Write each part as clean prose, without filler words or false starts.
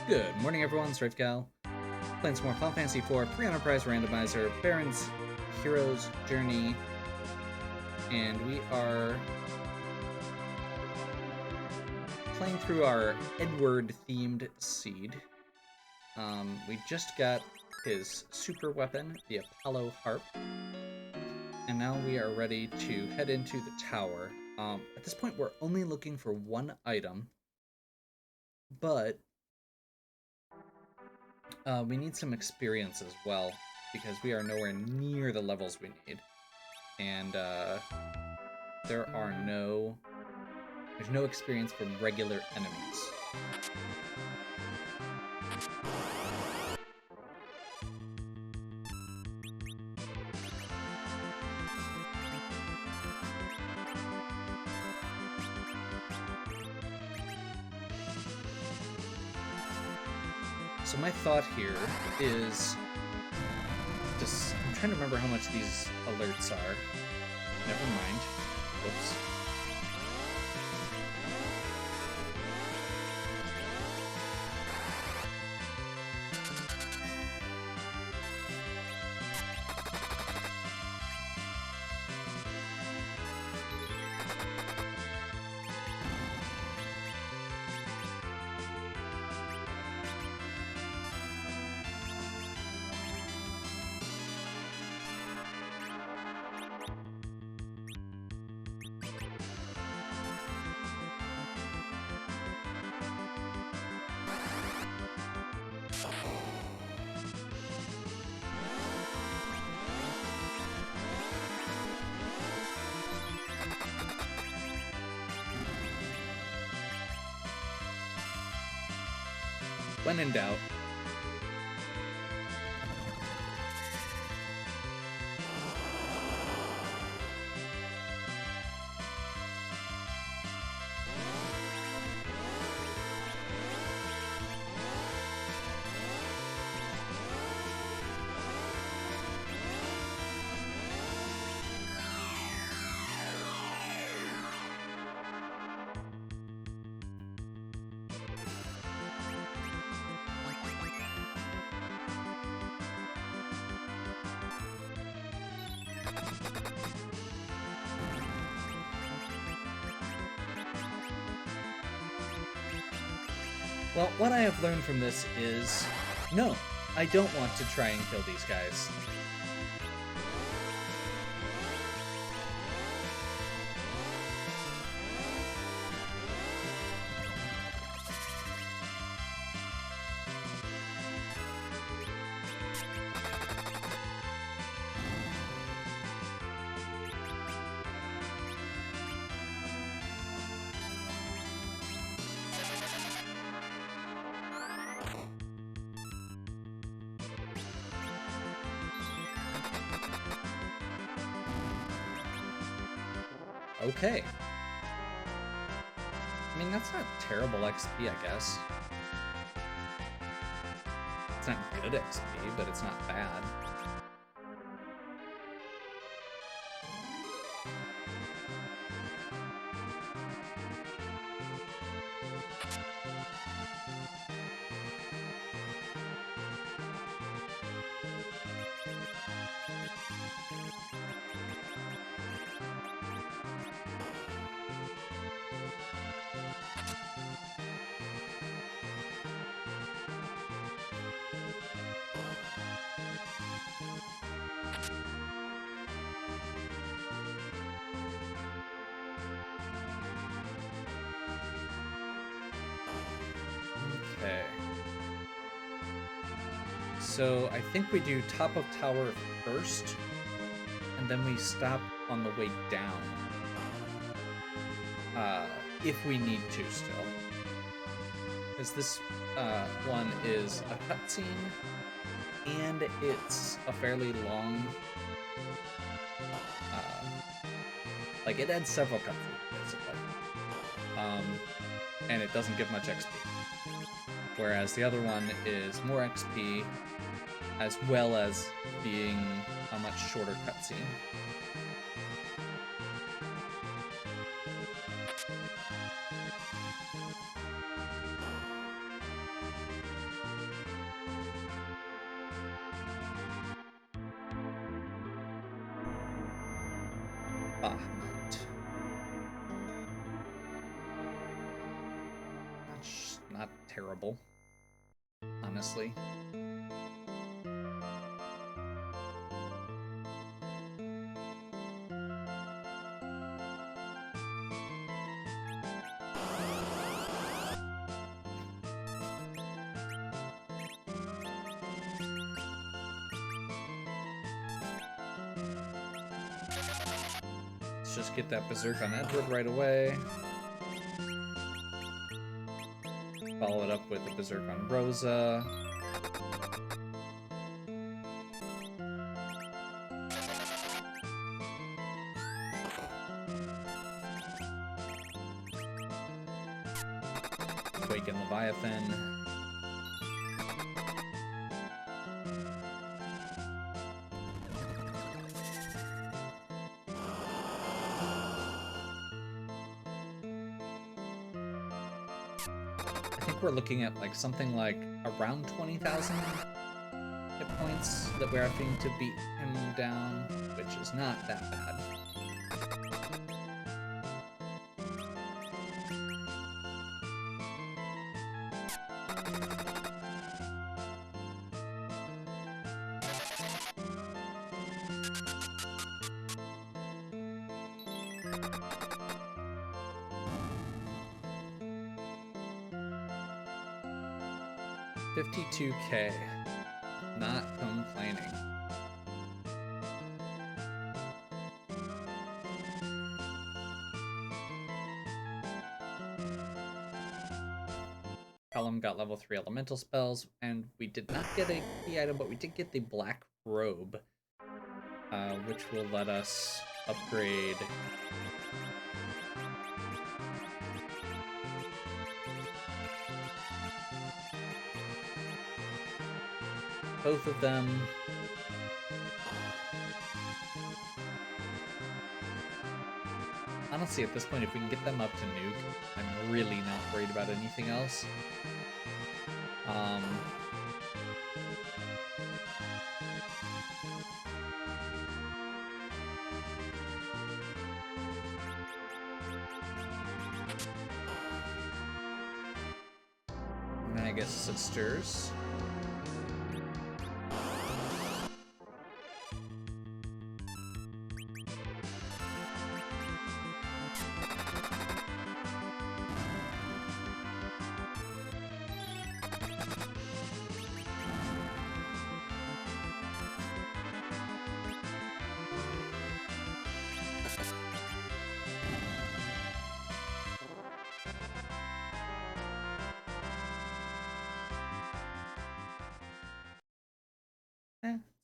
Good morning, everyone. It's Gal. Playing some more Final Fantasy IV Pre-Enterprise Randomizer, Baron's Hero's Journey, and we are playing through our Edward-themed seed. We just got his super weapon, the Apollo Harp, and now we are ready to head into the tower. At this point, we're only looking for one item, but we need some experience as well, because we are nowhere near the levels we need. And there's no experience from regular enemies. So my thought here is just, I'm trying to remember how much these alerts are. Never mind. Whoops. When in doubt. Well, what I have learned from this is, no, I don't want to try and kill these guys. Okay. I mean, that's not terrible XP, I guess. It's not good XP, but it's not bad. Okay. So I think we do top of tower first, and then we stop on the way down. If we need to still. Because this one is a cutscene, and it's a fairly long... like, it adds several cutscenes, basically. And it doesn't give much XP. Whereas the other one is more XP, as well as being a much shorter cutscene. Bahamut. That's not terrible, honestly. Let's just get that Berserk on Edward right away. Follow it up with the Berserk on Rosa. Awaken Leviathan. I think we're looking at like something like around 20,000 hit points that we're having to beat him down, which is not that bad. $52K. Not complaining. Callum got level 3 elemental spells, and we did not get a key item, but we did get the black robe, which will let us upgrade both of them. Honestly, at this point, if we can get them up to nuke, I'm really not worried about anything else. Magus Sisters.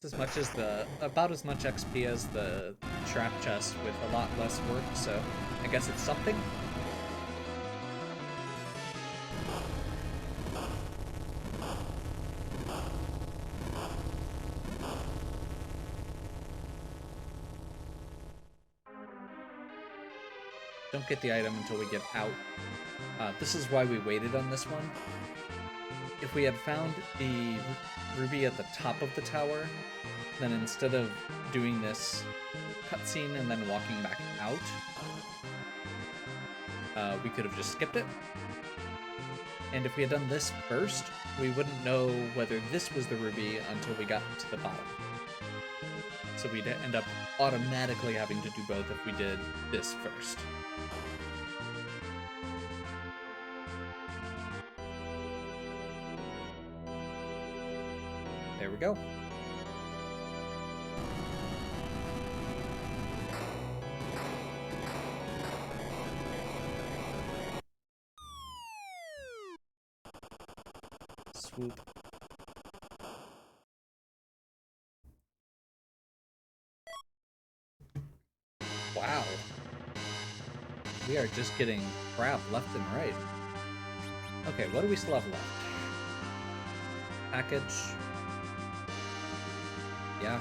It's as much as about as much XP as the trap chest with a lot less work, so I guess it's something. Don't get the item until we get out. This is why we waited on this one. If we had found the ruby at the top of the tower, then instead of doing this cutscene and then walking back out, we could have just skipped it. And if we had done this first, we wouldn't know whether this was the ruby until we got to the bottom. So we'd end up automatically having to do both if we did this first. There we go. Swoop. Wow. We are just getting crap left and right. Okay, what do we still have left? Package. Yeah.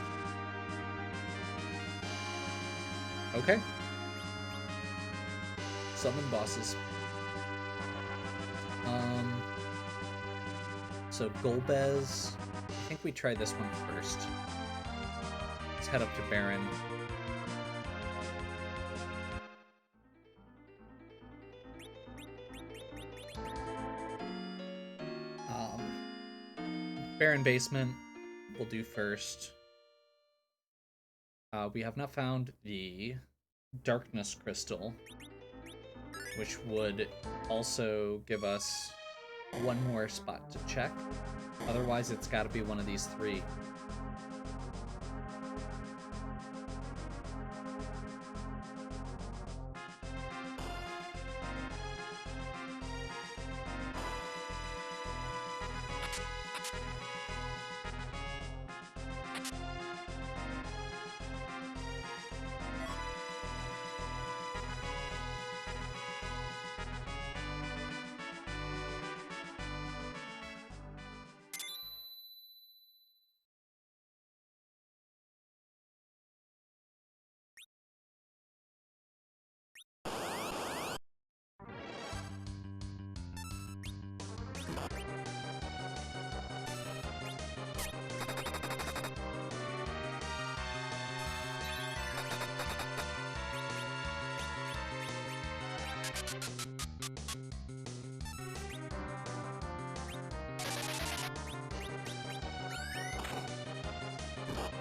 Okay. Summon bosses. So Golbez. I think we try this one first. Let's head up to Baron. Barren Basement we'll do first. We have not found the Darkness Crystal, which would also give us one more spot to check. Otherwise, it's got to be one of these three.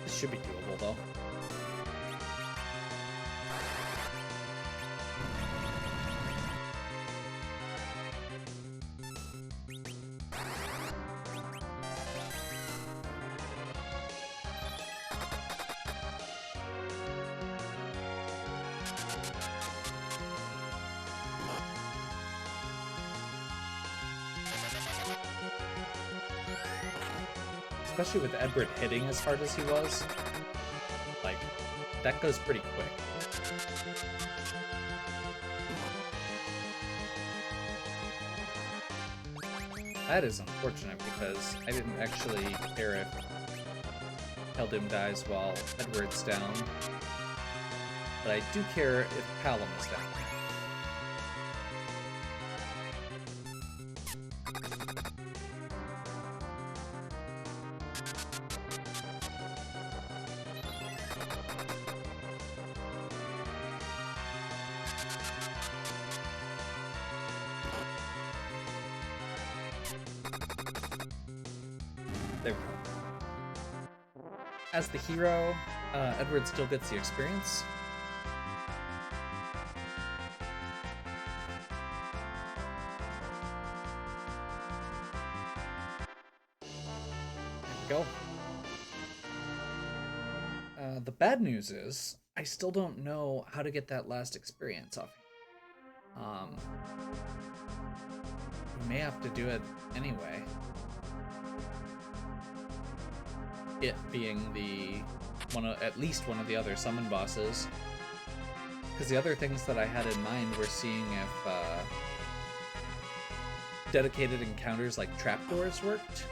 This should be doable, though. Especially with Edward hitting as hard as he was. Like, that goes pretty quick. That is unfortunate because I didn't actually care if Keldum dies while Edward's down. But I do care if Palom is down. There we go. As the hero, Edward still gets the experience. There we go. The bad news is, I still don't know how to get that last experience off. We may have to do it anyway. It being at least one of the other summon bosses. Because the other things that I had in mind were seeing if dedicated encounters like trapdoors worked.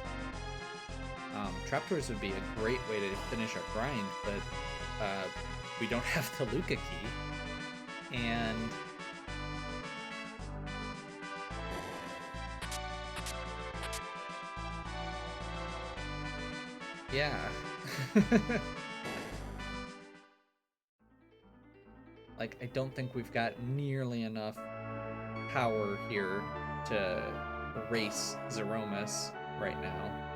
Trapdoors would be a great way to finish our grind, but we don't have the Luca key. And yeah. Like, I don't think we've got nearly enough power here to erase Zeromus right now.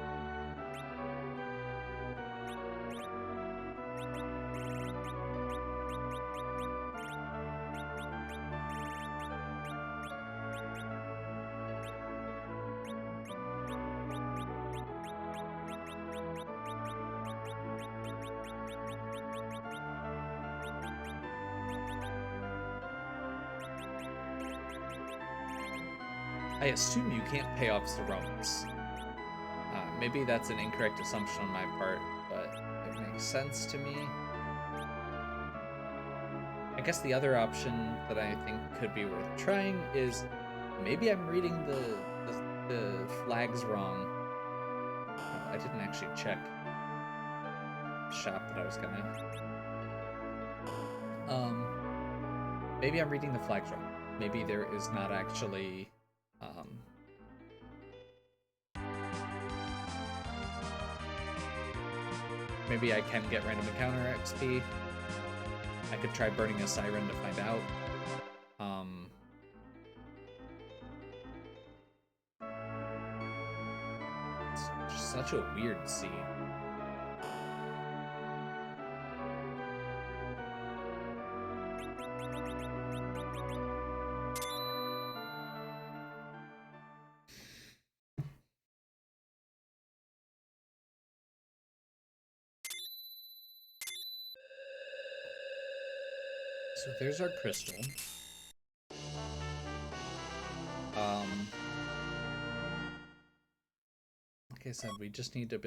I assume you can't pay off Zeromus. Maybe that's an incorrect assumption on my part, but it makes sense to me. I guess the other option that I think could be worth trying is maybe I'm reading the flags wrong. I didn't actually check the shop that I was gonna. Maybe I'm reading the flags wrong. Maybe there is not actually maybe I can get random encounter XP. I could try burning a siren to find out. Let's just such a weird scene. So there's our crystal. Like I said, we just need a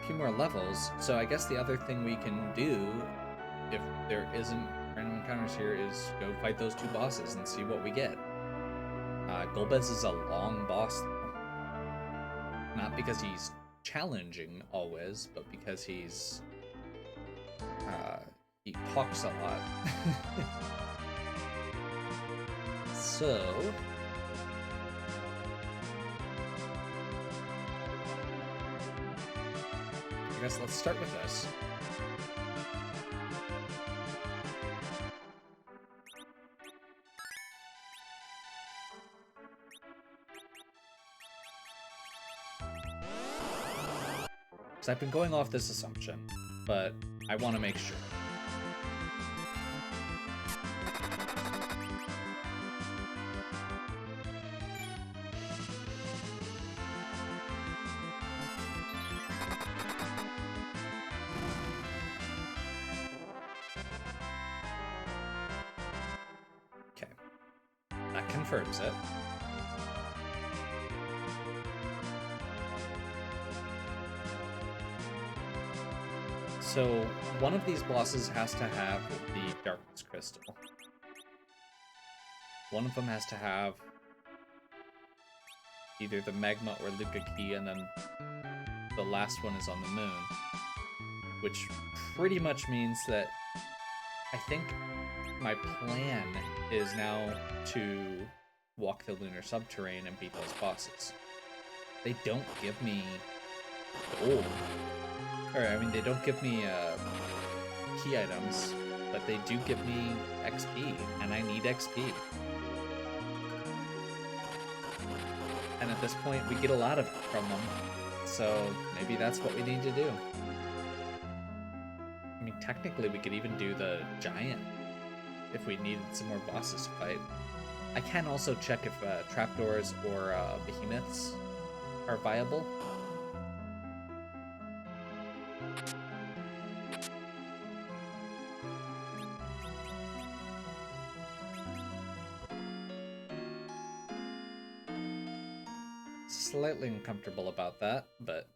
few more levels. So I guess the other thing we can do, if there isn't random encounters here, is go fight those 2 bosses and see what we get. Golbez is a long boss, though. Not because he's challenging always, but because he talks a lot. So I guess let's start with this. Because I've been going off this assumption, but I want to make sure. Okay, that confirms it. So one of these bosses has to have the Darkness Crystal. One of them has to have either the Magma or Luca Key, and then the last one is on the moon. Which pretty much means that I think my plan is now to walk the lunar subterrane and beat those bosses. They don't give me gold. Or, I mean, they don't give me key items, but they do give me XP, and I need XP. And at this point, we get a lot of it from them, so maybe that's what we need to do. I mean, technically, we could even do the giant if we needed some more bosses to fight. I can also check if trapdoors or behemoths are viable. Slightly uncomfortable about that, but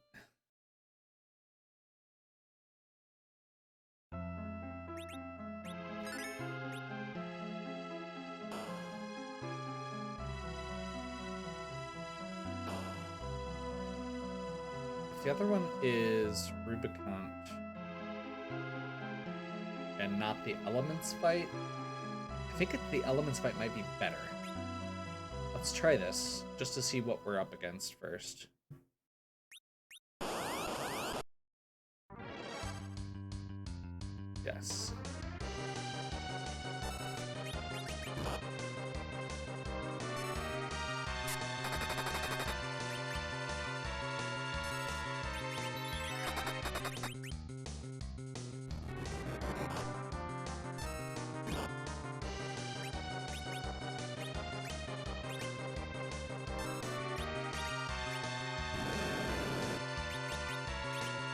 if the other one is Rubicon and not the Elements fight, I think the Elements fight might be better. Let's try this, just to see what we're up against first. Yes.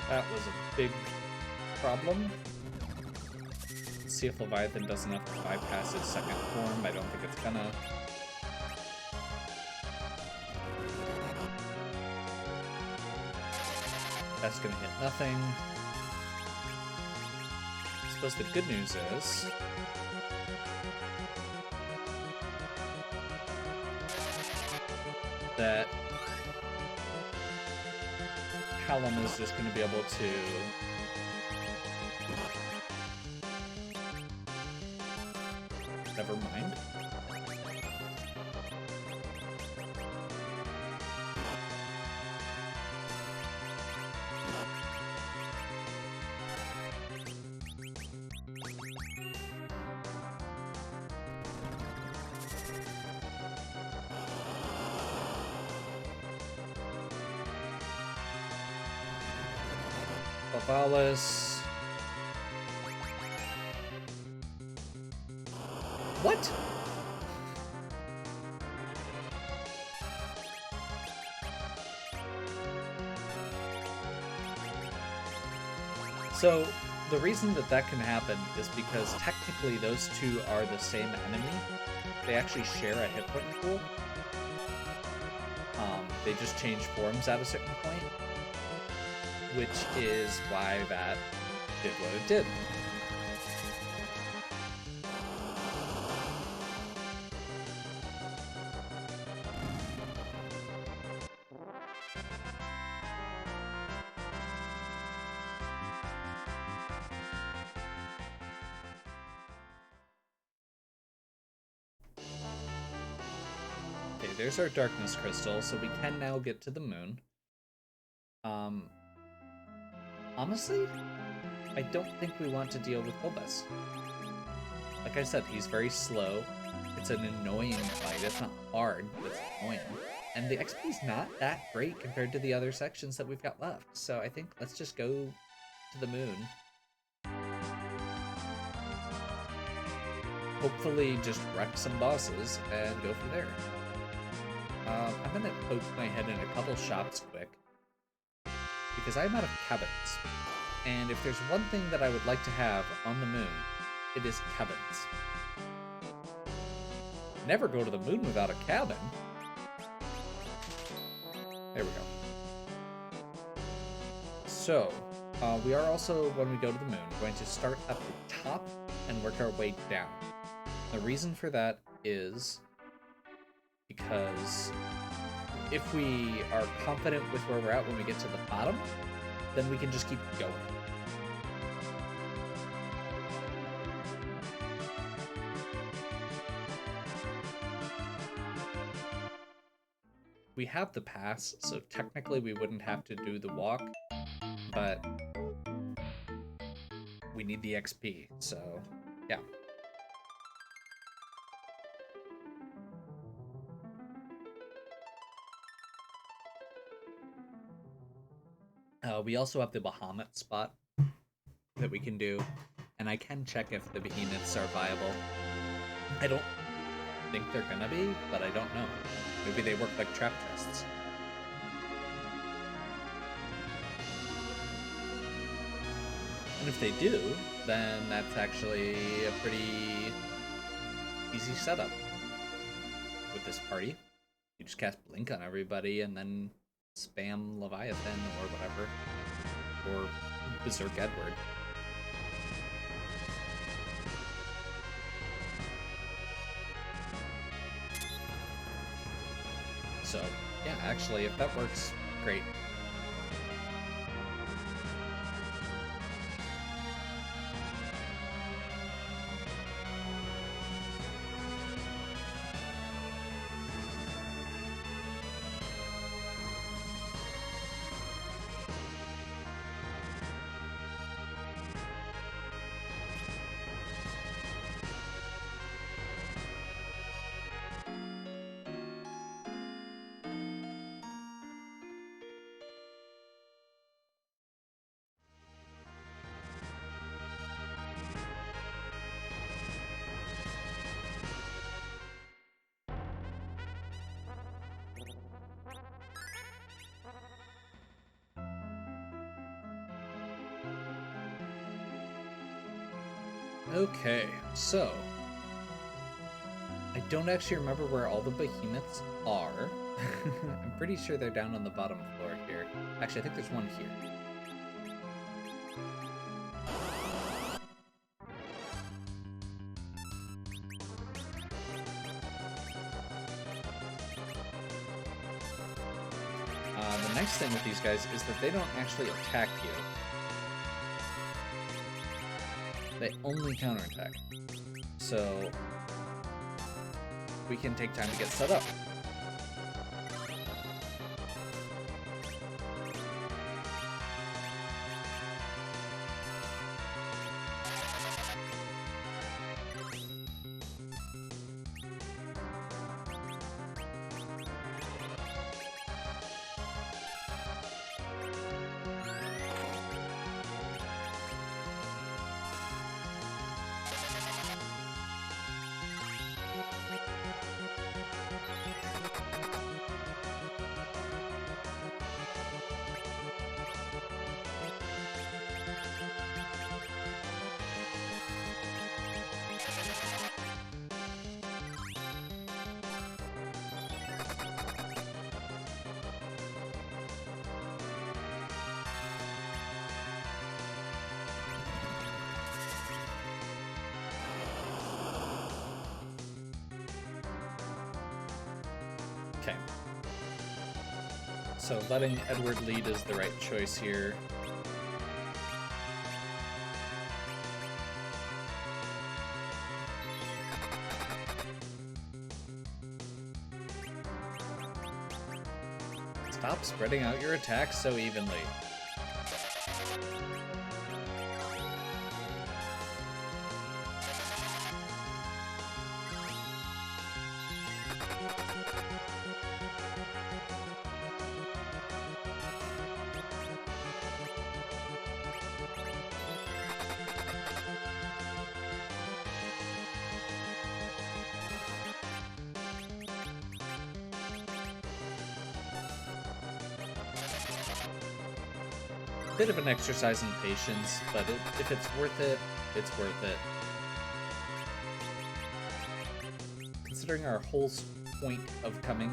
That was a big problem. Let's see if Leviathan does enough to bypass his second form. I don't think it's gonna. That's gonna hit nothing. I suppose the good news is that Callum is just going to be able to never mind. Lavalis. What? So, the reason that that can happen is because technically those two are the same enemy. They actually share a hit point pool. They just change forms at a certain point, which is why that did what it did. There's our darkness crystal, so we can now get to the moon. Honestly, I don't think we want to deal with Bulbus. Like I said, he's very slow. It's an annoying fight. It's not hard, but it's annoying. And the XP's not that great compared to the other sections that we've got left. So I think let's just go to the moon. Hopefully just wreck some bosses and go from there. I'm gonna poke my head in a couple shops quick, because I'm out of cabins. And if there's one thing that I would like to have on the moon, it is cabins. Never go to the moon without a cabin. There we go. So, we are also, when we go to the moon, going to start at the top and work our way down. The reason for that is because if we are confident with where we're at when we get to the bottom, then we can just keep going. We have the pass, so technically we wouldn't have to do the walk, but we need the XP, so yeah. We also have the Bahamut spot that we can do, and I can check if the behemoths are viable. I don't think they're gonna be, but I don't know. Maybe they work like trap tests. And if they do, then that's actually a pretty easy setup with this party. You just cast Blink on everybody and then spam Leviathan or whatever. Or Berserk Edward. So, yeah, actually, if that works, great. Okay, so I don't actually remember where all the behemoths are. I'm pretty sure they're down on the bottom floor here. Actually, I think there's one here. The nice thing with these guys is that they don't actually attack you. They only counterattack. So we can take time to get set up. Okay. So letting Edward lead is the right choice here. Stop spreading out your attacks so evenly. Bit of an exercise in patience, but if it's worth it, it's worth it. Considering our whole point of coming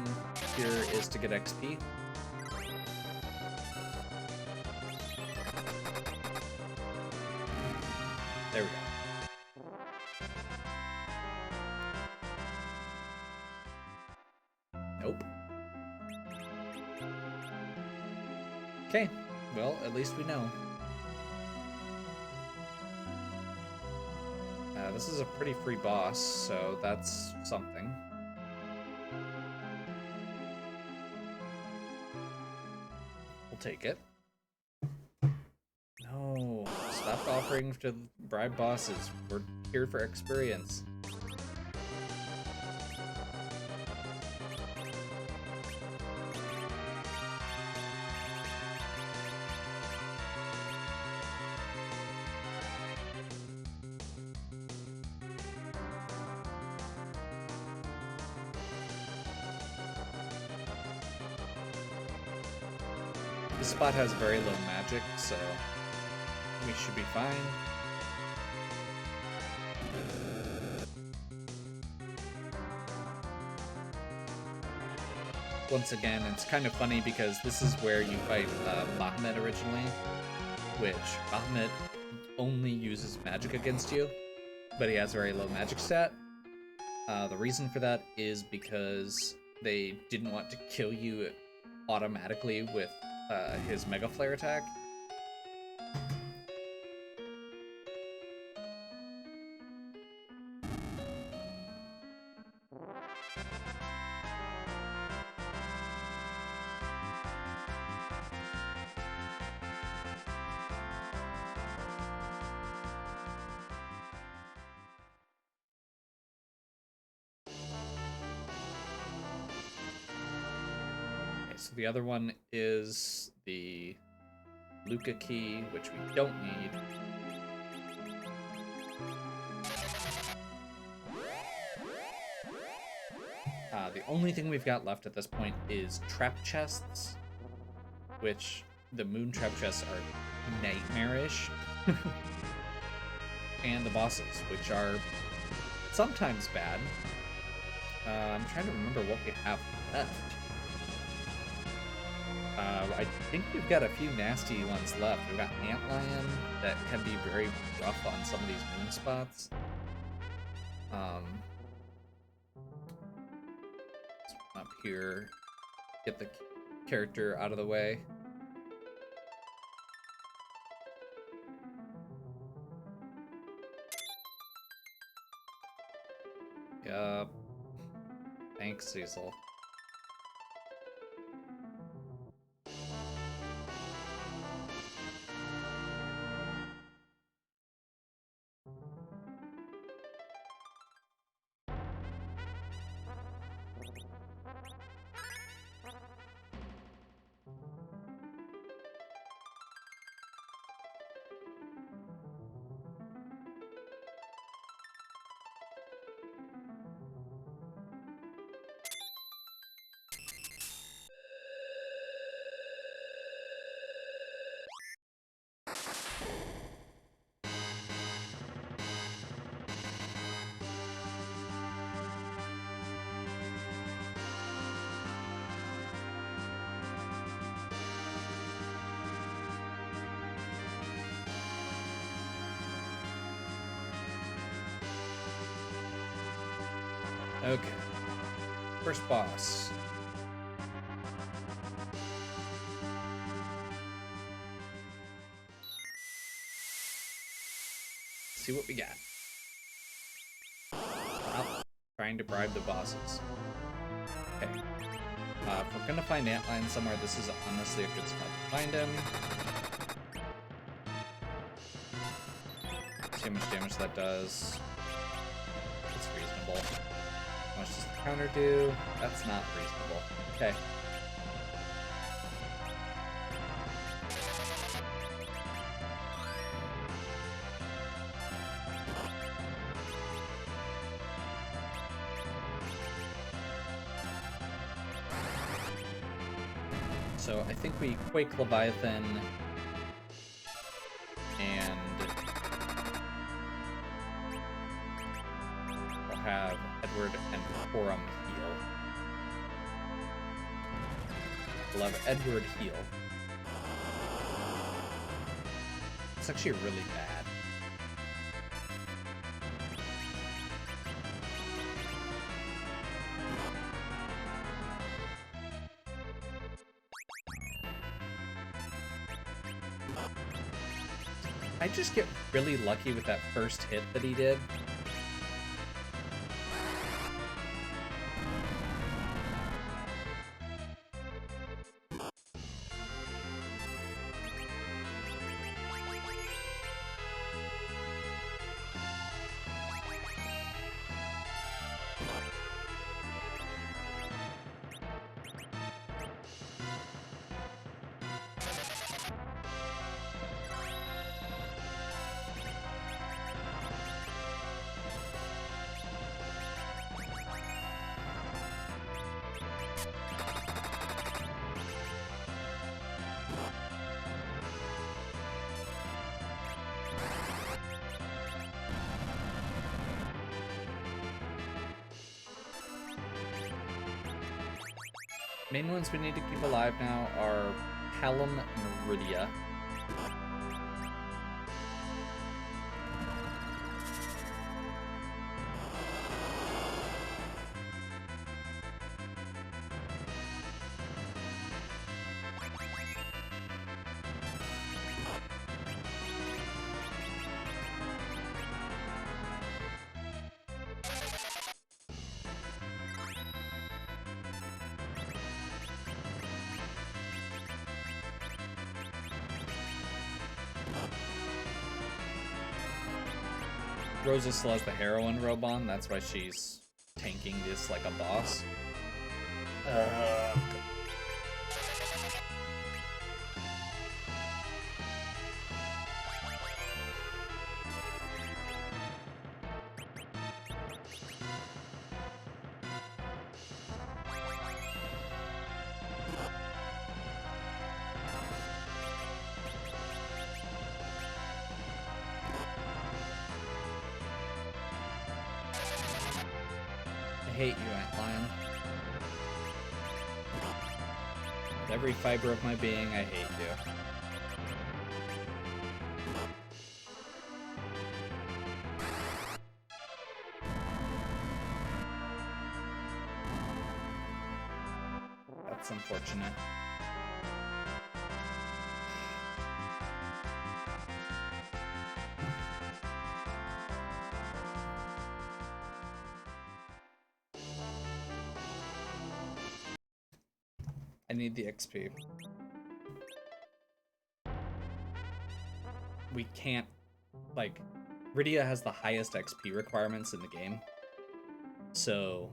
here is to get XP. There we go. Nope. Okay. Well, at least we know. This is a pretty free boss, so that's something. We'll take it. No, stop offering to bribe bosses. We're here for experience. This spot has very low magic, so we should be fine. Once again, it's kind of funny because this is where you fight Bahamut originally, which Bahamut only uses magic against you, but he has a very low magic stat. The reason for that is because they didn't want to kill you automatically with his Mega Flare attack. So the other one is the Luca key, which we don't need. The only thing we've got left at this point is trap chests, which the moon trap chests are nightmarish. And the bosses, which are sometimes bad. I'm trying to remember what we have left. I think we've got a few nasty ones left. We've got Antlion that can be very rough on some of these moon spots. Up here, get the character out of the way. Yup. Thanks, Cecil. Okay. First boss. see what we got. Stop trying to bribe the bosses. Okay. If we're gonna find Antlion somewhere, this is honestly a good spot to find him. See how much damage that does. It's reasonable. How much does the counter do? That's not reasonable. Okay. So I think we Quake Leviathan and we'll have Edward and Porum heal. We'll have Edward heal. It's actually really bad. I just get really lucky with that first hit that he did. Main ones we need to keep alive now are Hallam and Rydia. Rosa still has the heroin robe on, that's why she's tanking this like a boss. I hate you, Antlion. With every fiber of my being, I hate you. That's unfortunate. I need the XP. We can't, like, Rydia has the highest XP requirements in the game. So,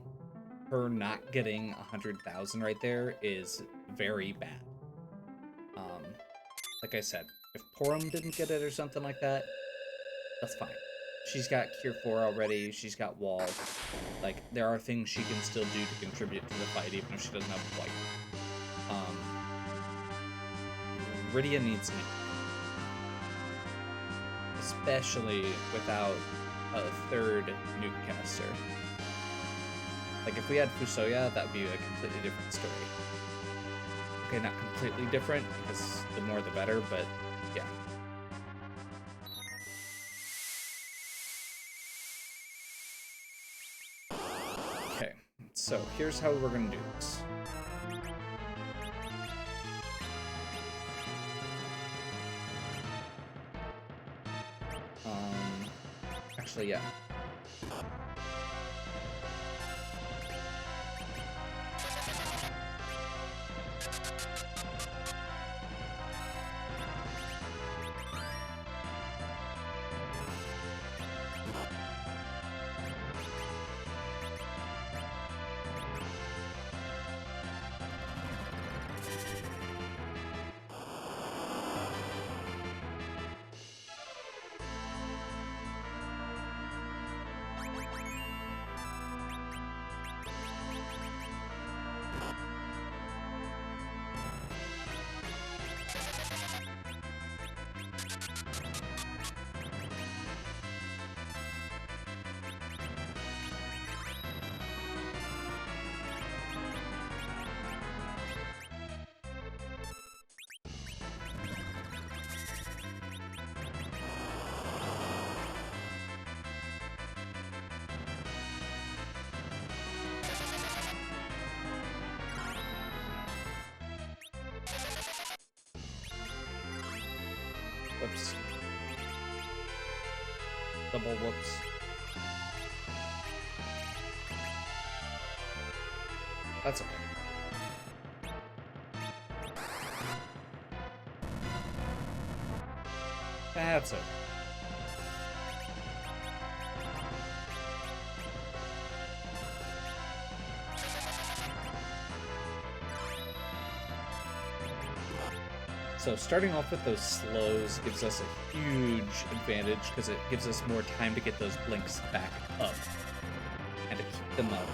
her not getting 100,000 right there is very bad. Like I said, if Porum didn't get it or something like that, that's fine. She's got Cure 4 already, she's got Wall. Like, there are things she can still do to contribute to the fight, even if she doesn't have Flight. Rydia needs me. Especially without a third nuke caster. Like, if we had Fusoya, that would be a completely different story. Okay, not completely different, because the more the better, but yeah. Okay, so here's how we're gonna do this. Actually, yeah. Whoops. Double whoops. That's okay. That's okay. So starting off with those slows gives us a huge advantage because it gives us more time to get those blinks back up and to keep them up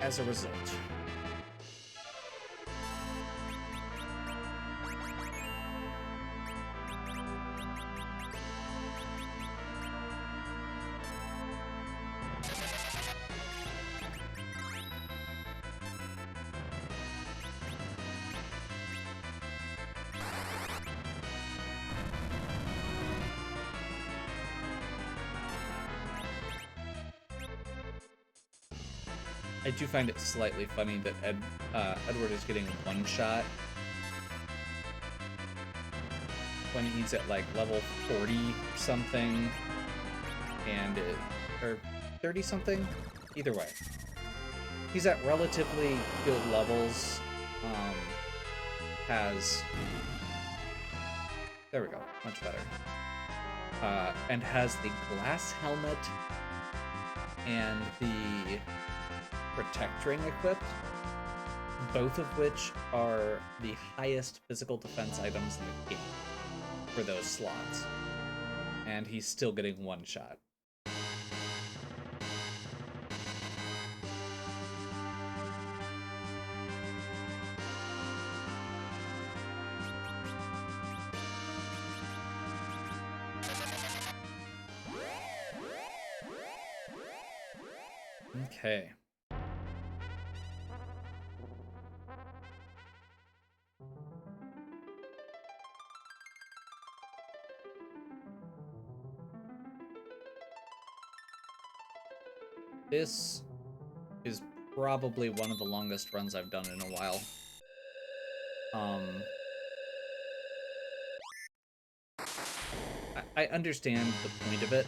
as a result. I do find it slightly funny that Edward is getting one shot when he's at like level 40 something and or 30 something. Either way, he's at relatively good levels. There we go, much better. And has the glass helmet and the protect ring equipped, both of which are the highest physical defense items in the game for those slots. And he's still getting one shot. Okay. This is probably one of the longest runs I've done in a while. I understand the point of it,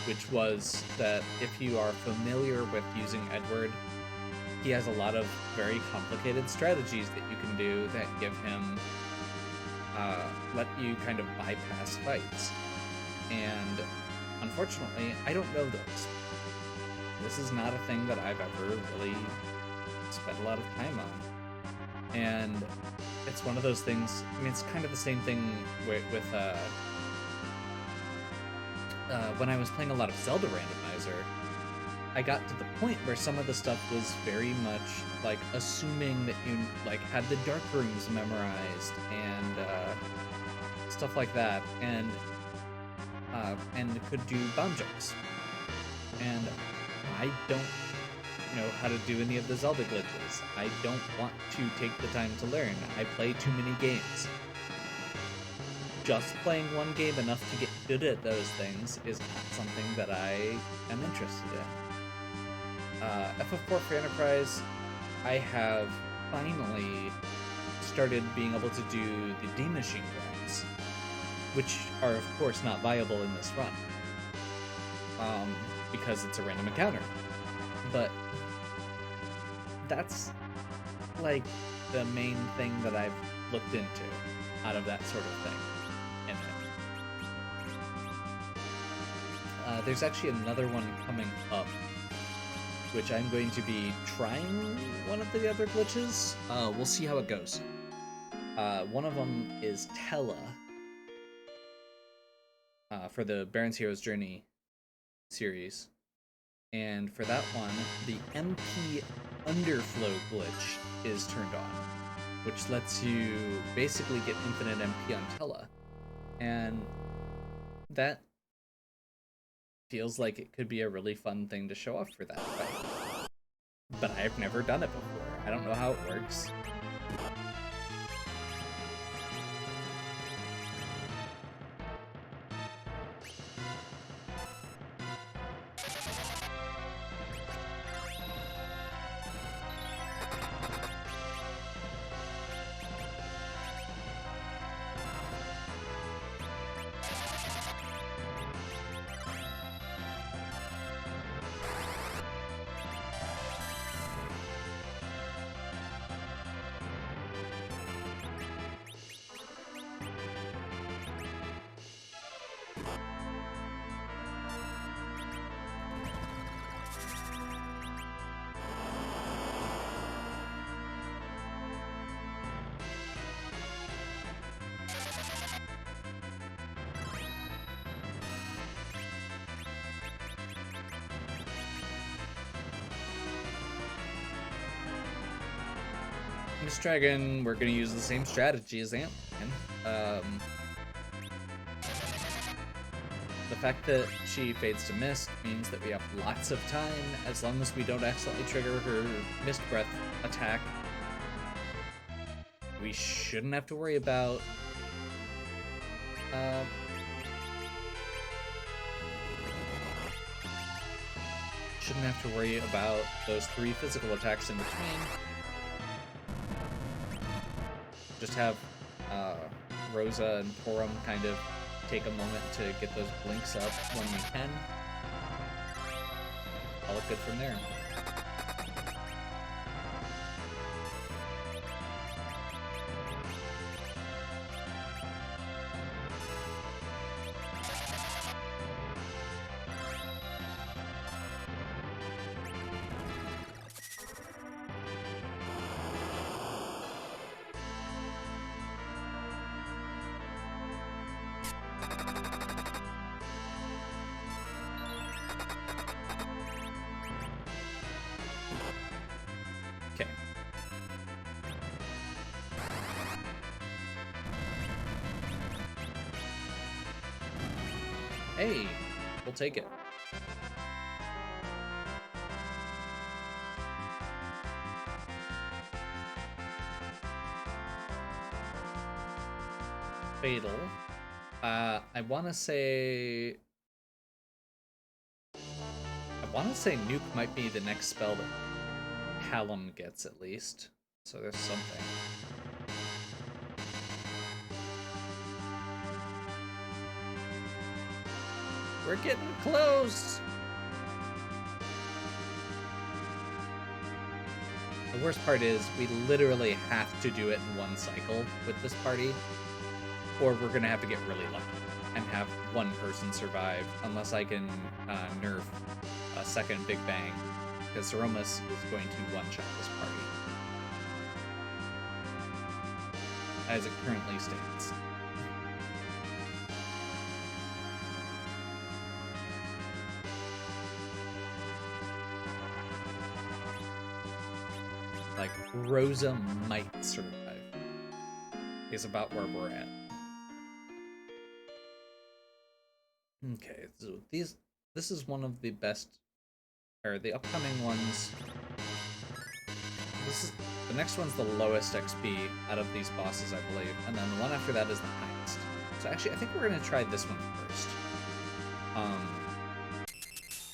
which was that if you are familiar with using Edward, he has a lot of very complicated strategies that you can do that give him, let you kind of bypass fights. And unfortunately, I don't know those. This is not a thing that I've ever really spent a lot of time on. And it's one of those things, I mean, it's kind of the same thing with when I was playing a lot of Zelda Randomizer, I got to the point where some of the stuff was very much like assuming that you like had the dark rooms memorized and stuff like that, and could do bomb jumps. And I don't know how to do any of the Zelda glitches. I don't want to take the time to learn. I play too many games. Just playing one game enough to get good at those things is not something that I am interested in. FF4FE Enterprise, I have finally started being able to do the D-Machine runs, which are of course not viable in this run. because it's a random encounter. But that's like the main thing that I've looked into out of that sort of thing in it. There's actually another one coming up, which I'm going to be trying one of the other glitches. We'll see how it goes. One of them is Tella for the Baron's Hero's Journey series. And for that one, the MP underflow glitch is turned on, which lets you basically get infinite MP on Tella. And that feels like it could be a really fun thing to show off for that fight. But I've never done it before. I don't know how it works. Miss Dragon, we're gonna use the same strategy as Ant-Man. The fact that she fades to mist means that we have lots of time, as long as we don't accidentally trigger her Mist Breath attack. We shouldn't have to worry about those 3 physical attacks in between. Just have Rosa and Porum kind of take a moment to get those blinks up when we can. I'll look good from there. Hey, we'll take it. Fatal. I want to say Nuke might be the next spell that Callum gets, at least. So there's something. We're getting close! The worst part is we literally have to do it in one cycle with this party, or we're gonna have to get really lucky and have one person survive, unless I can nerf a second Big Bang, because Zeromus is going to one-shot this party, as it currently stands. Like, Rosa might survive, is about where we're at. Okay, so this is one of the best, or the upcoming ones. The next one's the lowest XP out of these bosses, I believe, and then the one after that is the highest. So actually, I think we're gonna try this one first.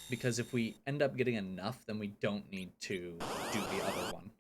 Because if we end up getting enough, then we don't need to do the other one.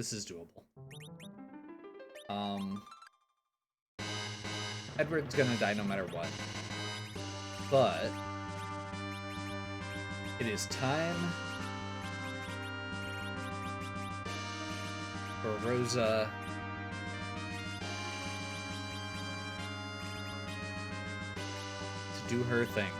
This is doable. Edward's gonna die no matter what. But it is time for Rosa to do her thing.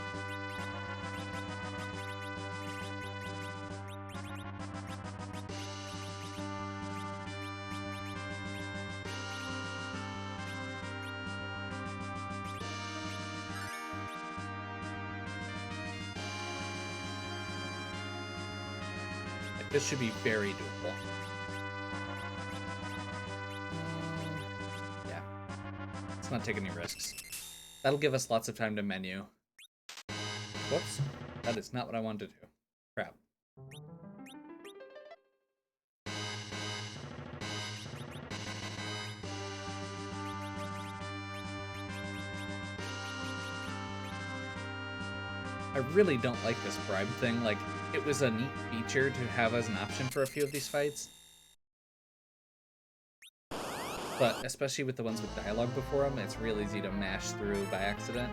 This should be very doable. Yeah. Let's not take any risks. That'll give us lots of time to menu. Whoops. That is not what I wanted to do. Crap. I really don't like this bribe thing. Like, it was a neat feature to have as an option for a few of these fights. But especially with the ones with dialogue before them, it's real easy to mash through by accident.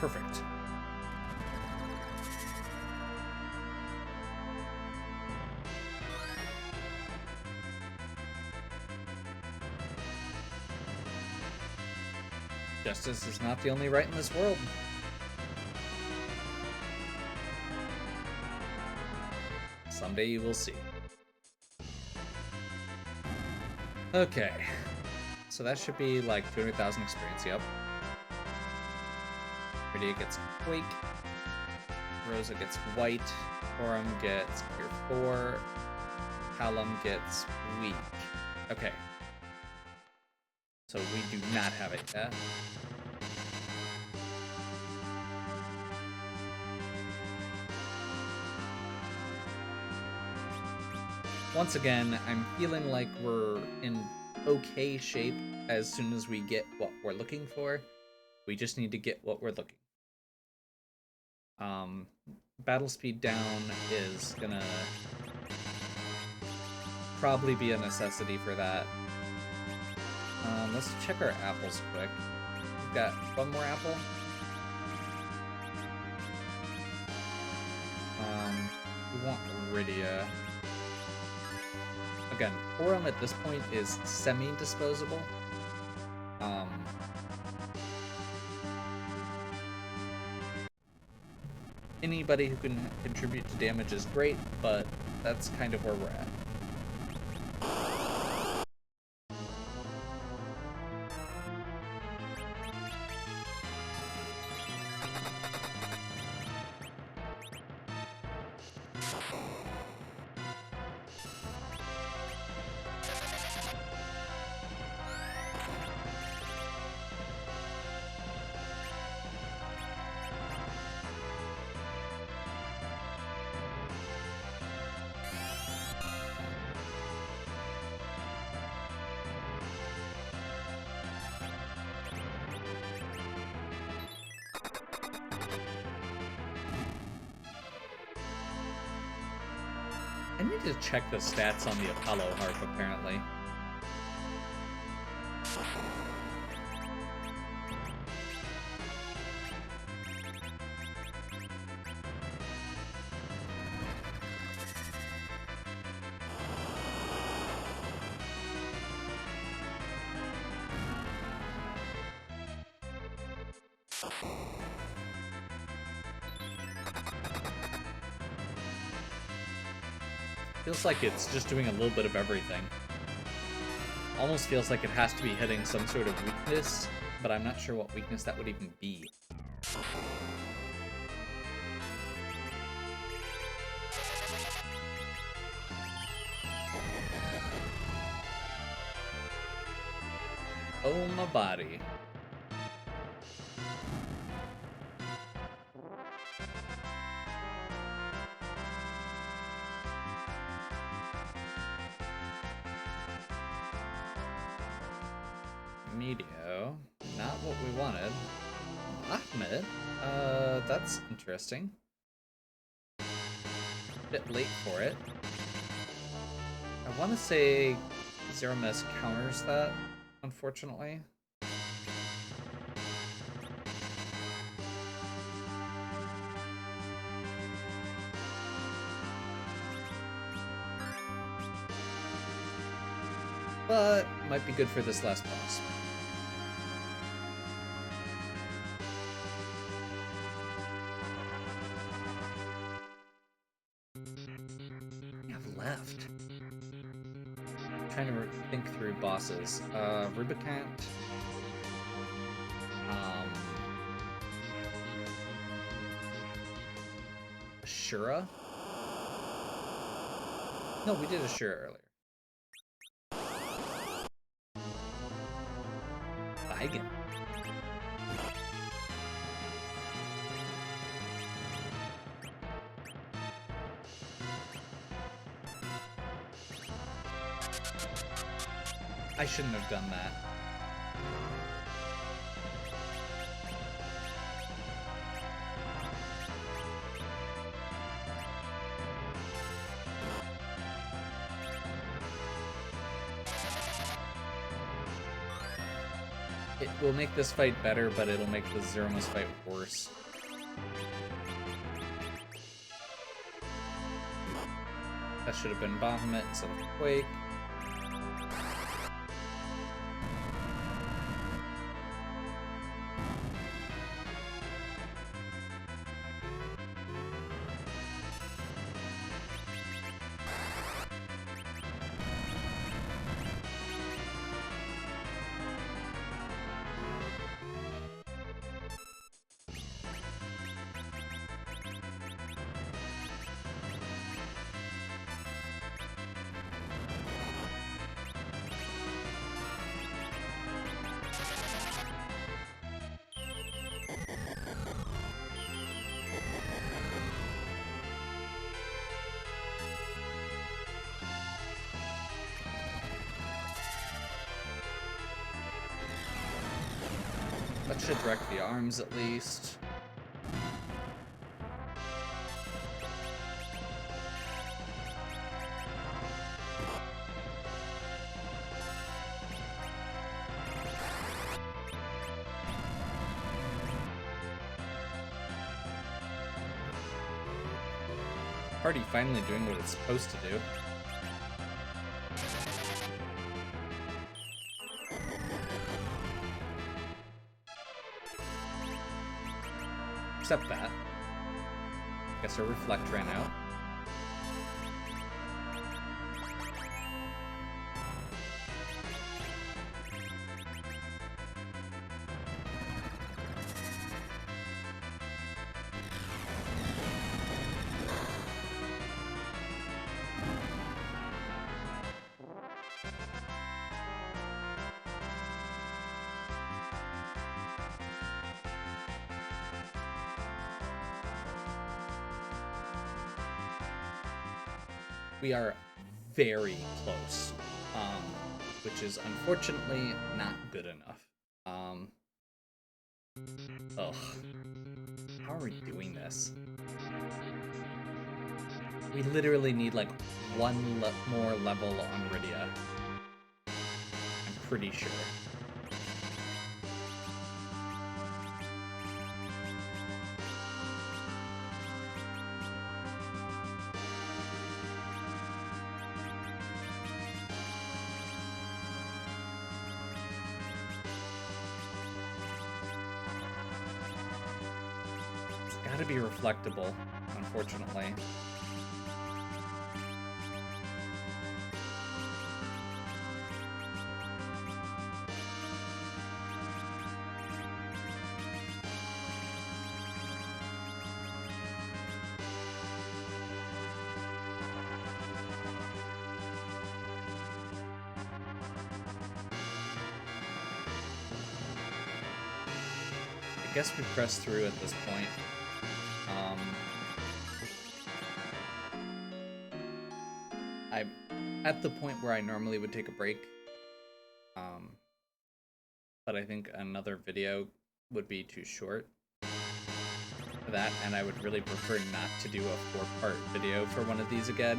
Perfect. Justice is not the only right in this world. Someday you will see. Okay. So that should be like 200,000 experience, yep. Rydia gets Quake, Rosa gets White, Aurum gets Pure 4, Hallam gets Weak. Okay. So we do not have it yet. Once again, I'm feeling like we're in okay shape as soon as we get what we're looking for. We just need to get what we're looking. Battle speed down is gonna probably be a necessity for that. Let's check our apples quick. We've got one more apple. We want Rydia. Again, Aurum at this point is semi-disposable. Anybody who can contribute to damage is great, but that's kind of where we're at. I need to check the stats on the Apollo harp, apparently. Feels like it's just doing a little bit of everything. Almost feels like it has to be hitting some sort of weakness but I'm not sure what weakness that would even be. Oh, my body. Medio. Not what we wanted. Ahmed? That's interesting. Bit late for it. I want to say Zero Miss counters that, unfortunately. But might be good for this last boss. We have left. I'm trying to think through bosses. Rubicant. Ashura? No, we did Ashura earlier. Vigan. I shouldn't have done that. It will make this fight better, but it'll make the Zero Miss fight worse. That should have been Bahamut instead of Quake. That should wreck the arms at least. Party finally doing what it's supposed to do. Except that. Guess our reflect ran out. We are very close, which is unfortunately not good enough. Ugh. How are we doing this? We literally need like one more level on Rydia. I'm pretty sure. To be reflectable, unfortunately. I guess we press through at this point. I'm at the point where I normally would take a break. But I think another video would be too short for that, and I would really prefer not to do a 4-part video for one of these again.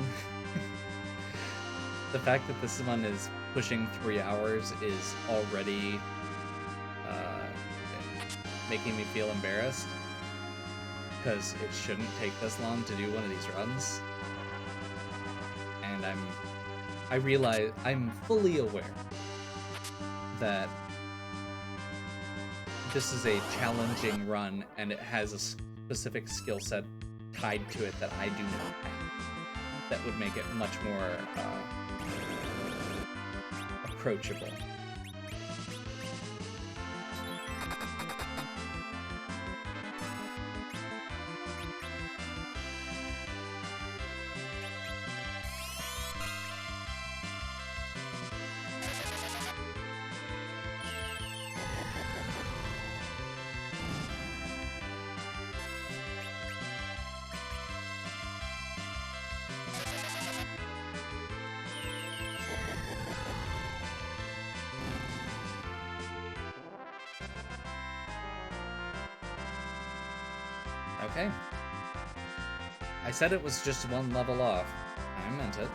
The fact that this one is pushing 3 hours is already making me feel embarrassed, because it shouldn't take this long to do one of these runs. And I realize, I'm fully aware that this is a challenging run, and it has a specific skill set tied to it that I do not have. That would make it much more approachable. Okay. I said it was just one level off. I meant it.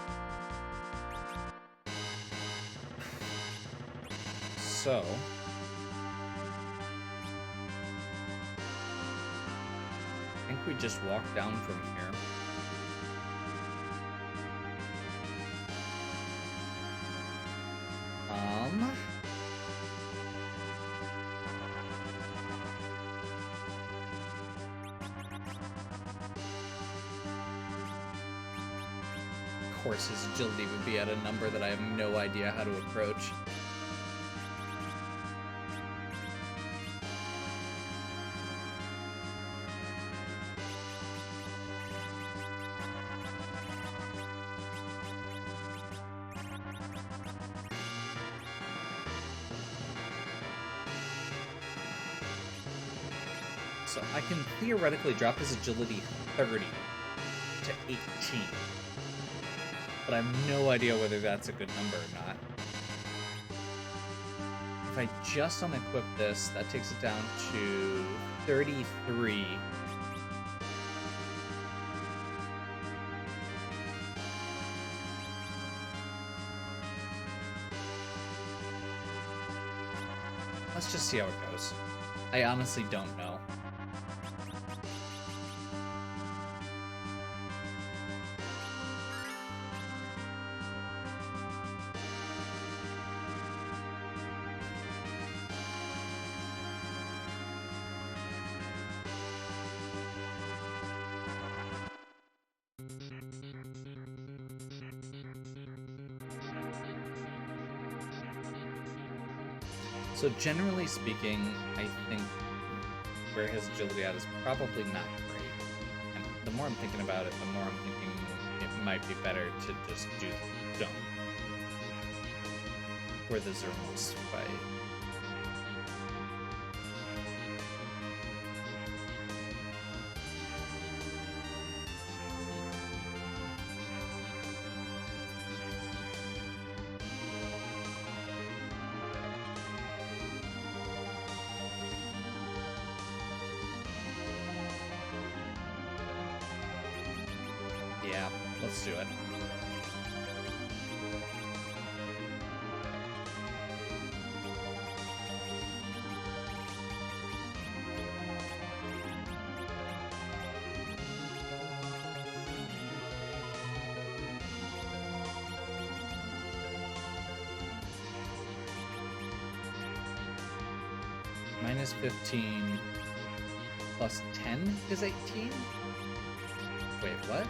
So... I think we just walk down from here. Of course, his agility would be at a number that I have no idea how to approach. So I can theoretically drop his agility 30 to 18. But I have no idea whether that's a good number or not. If I just unequip this, that takes it down to 33. Let's just see how it goes. I honestly don't know. So generally speaking, I think where his agility at is probably not great. And the more I'm thinking about it, the more I'm thinking it might be better to just do the jump for the Zermos fight. Yeah, let's do it. Minus 15 plus 10 is 18? Wait, what?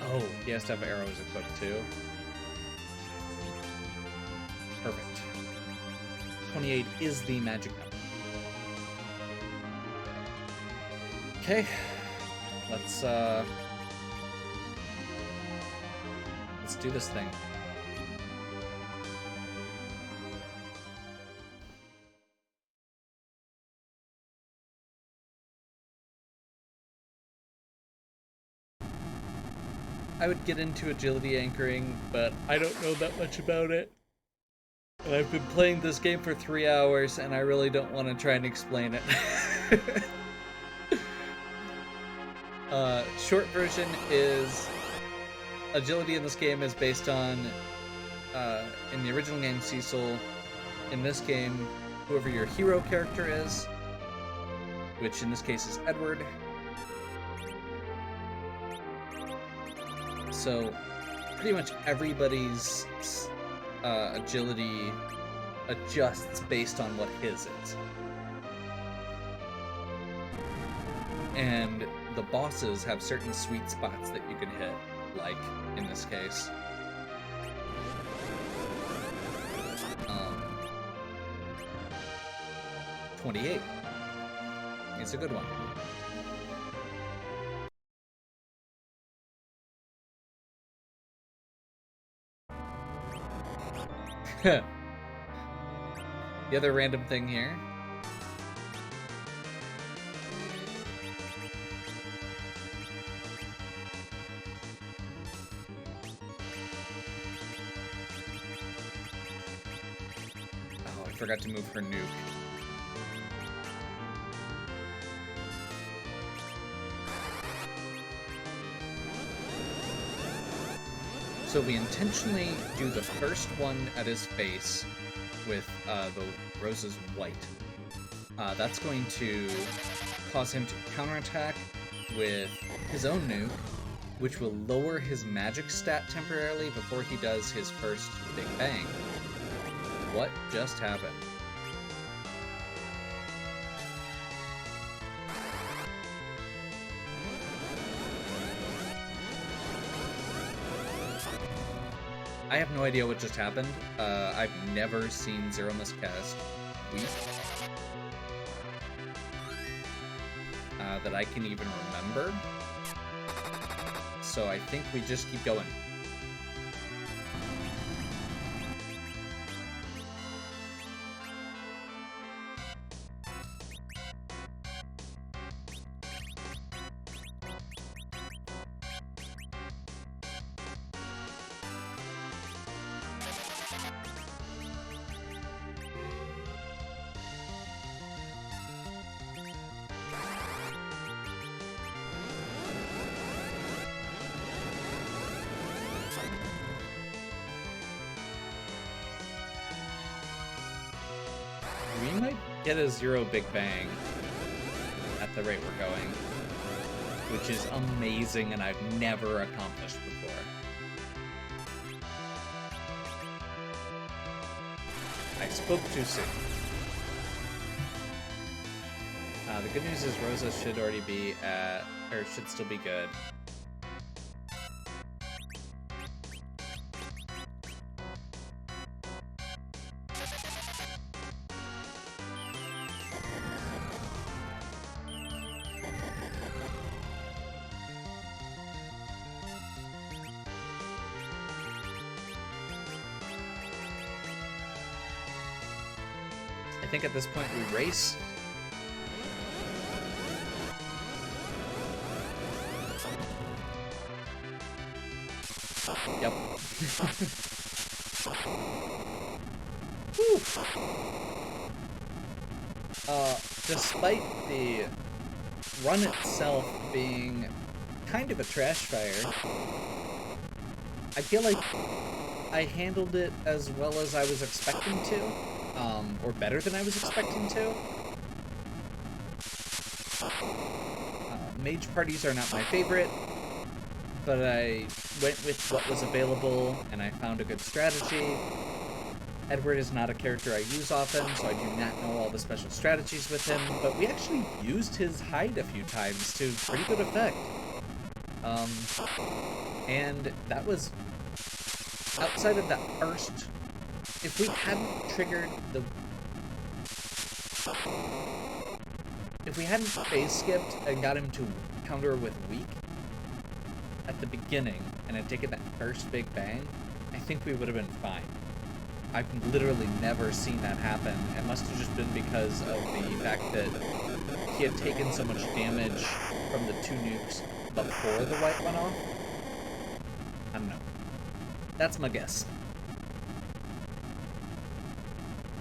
Oh, he has to have arrows equipped too. Perfect. 28 is the magic number. Okay, let's let's do this thing. I would get into agility anchoring, but I don't know that much about it. And I've been playing this game for 3 hours, and I really don't want to try and explain it. Short version is agility in this game is based on, in the original game, Cecil. In this game, whoever your hero character is, which in this case is Edward. So, pretty much everybody's agility adjusts based on what his is. And the bosses have certain sweet spots that you can hit, like in this case. 28. It's a good one. The other random thing here. Oh, I forgot to move her nuke. So we intentionally do the first one at his face with the Rosa's white. That's going to cause him to counterattack with his own nuke, which will lower his magic stat temporarily before he does his first big bang. What just happened? I have no idea what just happened. I've never seen Zero miscast weak that I can even remember. So I think we just keep going. We might get a Zero Big Bang at the rate we're going, which is amazing and I've never accomplished before. I spoke too soon. The good news is Rosa should already be at, or should still be good. I think at this point we race. Yep. Despite the run itself being kind of a trash fire, I feel like I handled it as well as I was expecting to, or better than I was expecting to. Mage parties are not my favorite, but I went with what was available and I found a good strategy. Edward is not a character I use often, so I do not know all the special strategies with him, but we actually used his hide a few times to pretty good effect. And that was outside of that first. If we hadn't triggered the... If we hadn't phase skipped and got him to counter with weak at the beginning, and had taken that first Big Bang, I think we would have been fine. I've literally never seen that happen. It must have just been because of the fact that he had taken so much damage from the 2 nukes before the light went off. I don't know. That's my guess.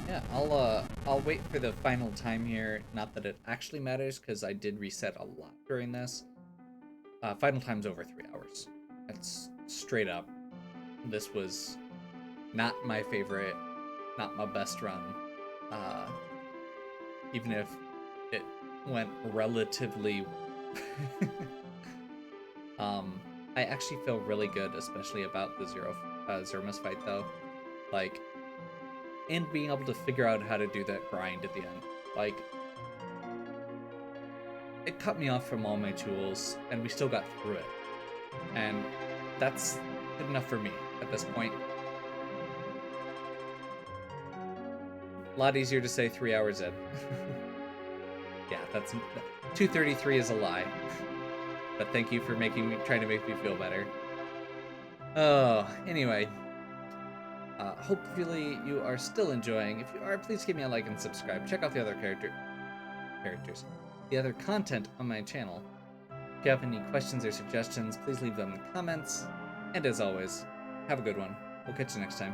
Yeah, I'll wait for the final time here. Not that it actually matters, because I did reset a lot during this. Final time's over 3 hours. That's straight up. This was not my favorite, not my best run. Even if it went relatively... I actually feel really good, especially about the Zermus fight, though. Like, and being able to figure out how to do that grind at the end. Like, it cut me off from all my tools, and we still got through it. And that's good enough for me at this point. A lot easier to say 3 hours in. Yeah, that's 2:33 is a lie. But thank you for trying to make me feel better. Oh, anyway. Hopefully you are still enjoying. If you are, please give me a like and subscribe. Check out the other the other content on my channel. If you have any questions or suggestions, please leave them in the comments. And as always, have a good one. We'll catch you next time.